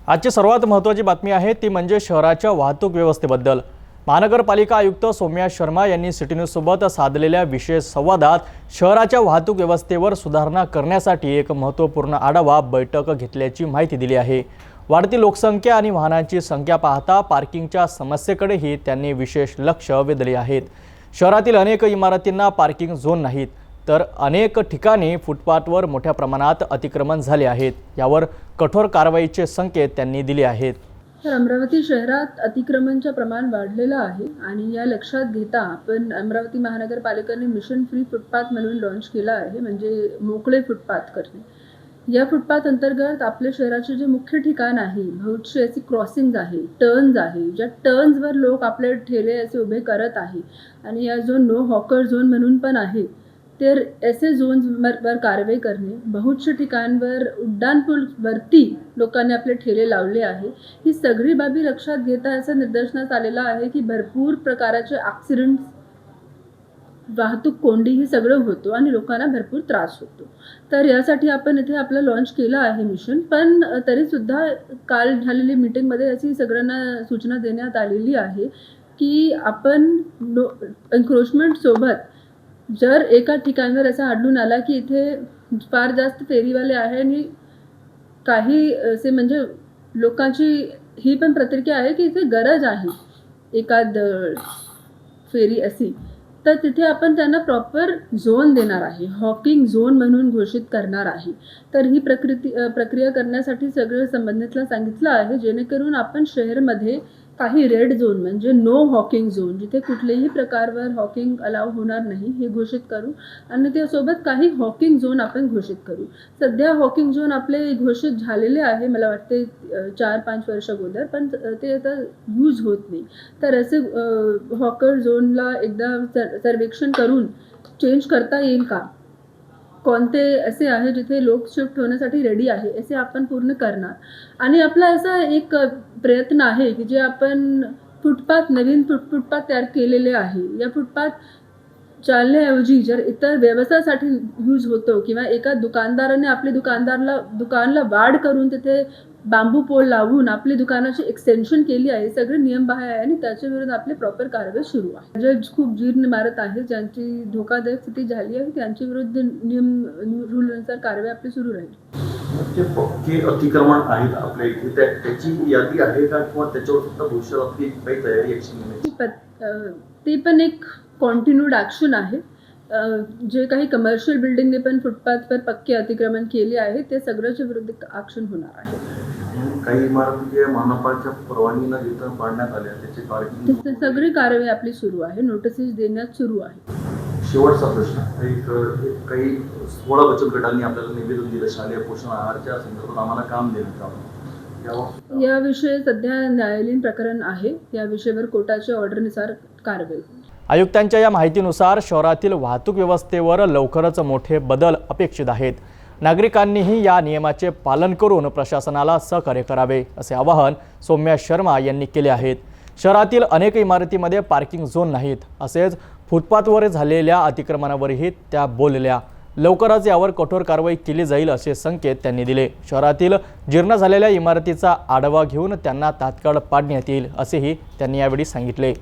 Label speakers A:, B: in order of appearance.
A: आजची सर्वात महत्त्वाची बातमी आहे ती म्हणजे शहराच्या वाहतूक व्यवस्थेबद्दल। महानगरपालिका आयुक्त सौम्या शर्मा यांनी सिटी न्यूज सोबत साधलेल्या विशेष संवादात शहराच्या वाहतूक व्यवस्थेवर सुधारणा करण्यासाठी एक महत्त्वपूर्ण आढावा बैठक घेतल्याची माहिती दिली आहे। वाढती लोकसंख्या आणि वाहनांची संख्या पाहता पार्किंगच्या समस्येकडेही त्यांनी विशेष लक्ष वेधले आहे। शहरातील अनेक इमारतींना पार्किंग झोन नाहीत, तर अनेक ठिकाणी फुटपाथवर मोठ्या प्रमाणात अतिक्रमण झाले आहेत। यावर कठोर कारवाईचे संकेत त्यांनी दिले आहेत।
B: तर अमरावती शहरात अतिक्रमणचे प्रमाण वाढलेलं आहे आणि या लक्षात घेता आपण अमरावती महानगरपालिकेने मिशन फ्री फुटपाथ म्हणून लॉन्च केला आहे, म्हणजे मोकळे फुटपाथ करणे। या फुटपाथ अंतर्गत आपल्या शहराचे जे मुख्य ठिकाण आहे, बहुतशी अशी क्रॉसिंग्स आहे, टर्न्स आहे, ज्या टर्न्सवर लोक आपले ठेले असे उभे करत आहे आणि या जो नो हॉकर झोन म्हणून पण आहे, तर ऐसे झोन्सवर कारवाई करणे। बहुतशा ठिकाणवर उड्डाणपूलवरती लोकांनी आपले ठेले लावले आहे। ही सगळी बाबी लक्षात घेता असं निदर्शनास आलेलं आहे की भरपूर प्रकारचे ॲक्सिडेंट्स, वाहतूक कोंडी ही सगळं होतो आणि लोकांना भरपूर त्रास होतो। तर यासाठी आपण इथे आपलं लॉन्च केलं आहे मिशन। पण तरीसुद्धा काल झालेली मीटिंगमध्ये अशी सगळ्यांना सूचना देण्यात आलेली आहे की आपण एन्क्रोचमेंटसोबत जर एका ठिकाणावर असं आढळून आला की इथे फार जास्त फेरीवाले आहे आणि काही असे म्हणजे लोकांची ही पण प्रतिक्रिया आहे की इथे गरज आहे एखाद फेरी अशी, तर तिथे आपण त्यांना प्रॉपर झोन देणार आहे, हॉकिंग झोन म्हणून घोषित करणार आहे। तर ही प्रक्रिया करण्यासाठी सगळं संबंधितला सांगितलं आहे, जेणेकरून आपण शहरमध्ये काही रेड झोन म्हणजे नो हॉकिंग झोन, जिथे कुठल्याही प्रकारवर हॉकिंग अलाउ होणार नाही, हे घोषित करू आणि त्यासोबत काही हॉकिंग झोन आपण घोषित करू। सध्या हॉकिंग झोन आपले घोषित झालेले आहे, मला वाटते 4-5 वर्ष अगोदर, पण ते आता यूज होत नाही। तर असे हॉकर झोनला एकदा सर्वेक्षण करून चेंज करता येईल का, कोणते असे आहे जिथे लोक शिफ्ट होण्यासाठी रेडी आहे, असे आपण पूर्ण करणार। आणि आपला असा एक प्रयत्न आहे की जे आपण नवीन फुटपाथ तयार केलेले आहे, या फुटपाथ चालण्याऐवजी जर इतर व्यवसायासाठी यूज होतो किंवा एका दुकानदाराने आपले दुकानला वाढ करून तिथे बांबू पोल लावून आपली दुकानाची एक्सटेन्शन केली आहे, सगळे नियमबाह्य आहे आणि त्याच्या विरुद्ध आपली प्रॉपर कारवाई सुरू आहे। जे खूप जीर्ण इमारत आहे, ज्यांची धोकादायक स्थिती झाली आहे, त्यांच्या विरुद्ध रूलनुसार कारवाई आपली सुरू राहील।
C: जे पक्के अतिक्रमण आहेत आपल्या इथे, त्याची यादी आहे का किंवा त्याच्यावर सुद्धा भविष्यात काही तयारी ॲक्शन घेण्याची?
B: ती पण एक कॉन्टिन्यूड ॲक्शन आहे। जे काही कमर्शियल बिल्डिंगने पण फुटपाथवर पक्के अतिक्रमण केले आहे, ते सगळ्याच्या विरुद्ध ॲक्शन होणार आहे।
C: काही इमारती महानगरपालिकेच्या परवानगी न घेता पाडण्यात आल्या, त्याची पार्किंग
B: सगळी कारवाई आपली सुरू आहे, नोटिसेस देण्यात सुरू आहे।
C: शेवटचा प्रश्न, काही 16 बचत गटांनी आपल्याला निवेदन दिलं शालेय पोषण आहाराच्या संदर्भात आम्हाला काम देण्यात आलं,
B: याविषयी सध्या न्यायालयीन प्रकरण आहे, या विषयावर कोर्टाच्या ऑर्डरनुसार कारवाई।
A: आयुक्तांच्या या माहितीनुसार शहरातील वाहतूक व्यवस्थेवर लवकरच मोठे बदल अपेक्षित आहेत। नागरिकांनीही या नियमाचे पालन करून प्रशासनाला सहकार्य करावे, असे आवाहन सौम्या शर्मा यांनी केले आहे। शहरातील अनेक इमारतींमध्ये पार्किंग झोन नाहीत, असेच फुटपाथवर झालेल्या अतिक्रमणावरही त्या बोलल्या। लवकरच यावर कठोर कारवाई केली जाईल असे संकेत त्यांनी दिले। शहरातील जीर्ण झालेल्या इमारतीचा आढावा घेऊन त्यांना तात्काळ पाडण्यात येईल, असेही त्यांनी यावेळी सांगितले।